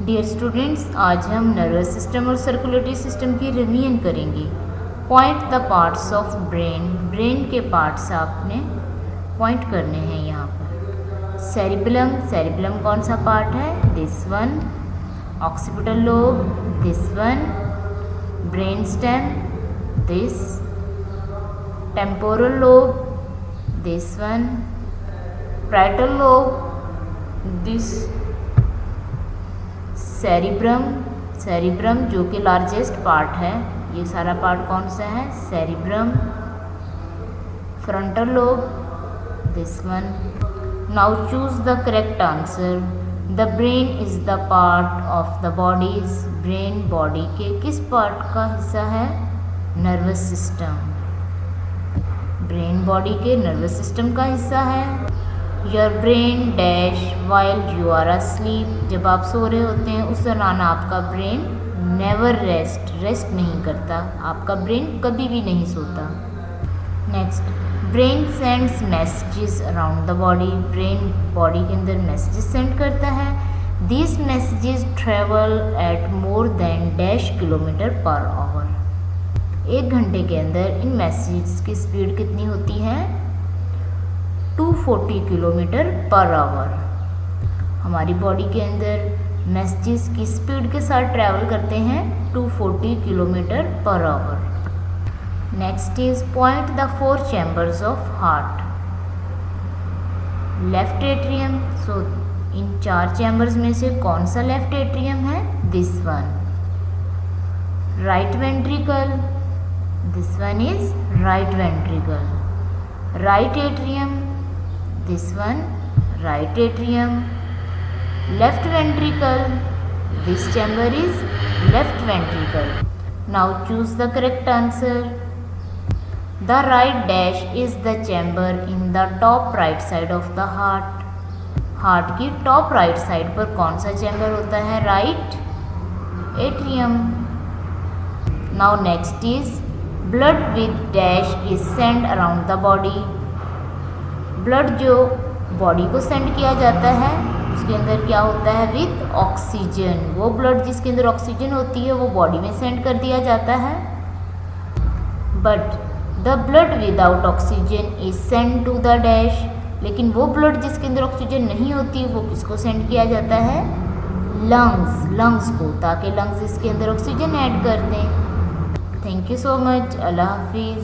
Dear students, आज हम nervous system और सर्कुलेटरी सिस्टम की रिवीजन करेंगे। Point the parts of brain. Brain के पार्ट्स आपने पॉइंट करने हैं यहाँ पर। सेरिबेलम, सेरिबेलम कौन सा पार्ट है? This one. Occipital lobe, this one. Brain stem, this. Temporal lobe, this one. parietal lobe, this. Cerebrum, cerebrum जो कि लार्जेस्ट पार्ट है, ये सारा पार्ट कौन सा है? Cerebrum. Frontal lobe, this one. Now choose the correct answer. The brain is the part of the bodies. Brain body के किस पार्ट का हिस्सा है? Nervous system. ब्रेन बॉडी के नर्वस सिस्टम का हिस्सा है। Your brain dash while you are asleep। जब आप सो रहे होते हैं उस दौरान आपका ब्रेन नेवर रेस्ट, रेस्ट नहीं करता। आपका ब्रेन कभी भी नहीं सोता। Next, brain sends messages around the body. Brain body के अंदर मैसेजेस सेंड करता है। This messages travel eight more than dash kilometre per hour. 1 घंटे के अंदर इन मैसेजेस की स्पीड कितनी होती है? 240 किलोमीटर पर आवर। हमारी बॉडी के अंदर मैसेजेस की स्पीड के साथ ट्रैवल करते हैं 240 kilometre per hour. Next is point the 4 chambers of heart. Left atrium, so in 4 chambers में से कौन सा लेफ्ट एट्रियम है? This one. Right ventricle, this one is right ventricle. Right atrium, this one, right atrium. Left ventricle, this chamber is left ventricle. Now choose the correct answer. The right dash is the chamber in the top right side of the heart. Heart की top right side पर कौन सा chamber होता है? Right atrium. Now next is blood with dash is send around the body. Blood जो body को send किया जाता है उसके अंदर क्या होता है? With oxygen. वो ब्लड जिसके अंदर ऑक्सीजन होती है वो बॉडी में सेंड कर दिया जाता है। But the blood without oxygen is send to the dash. लेकिन वो ब्लड जिसके अंदर ऑक्सीजन नहीं होती वो किसको सेंड किया जाता है? लंग्स, लंग्स को, ताकि लंग्स इसके अंदर ऑक्सीजन ऐड कर दें। Thank you so much. अल्लाह हाफिज़।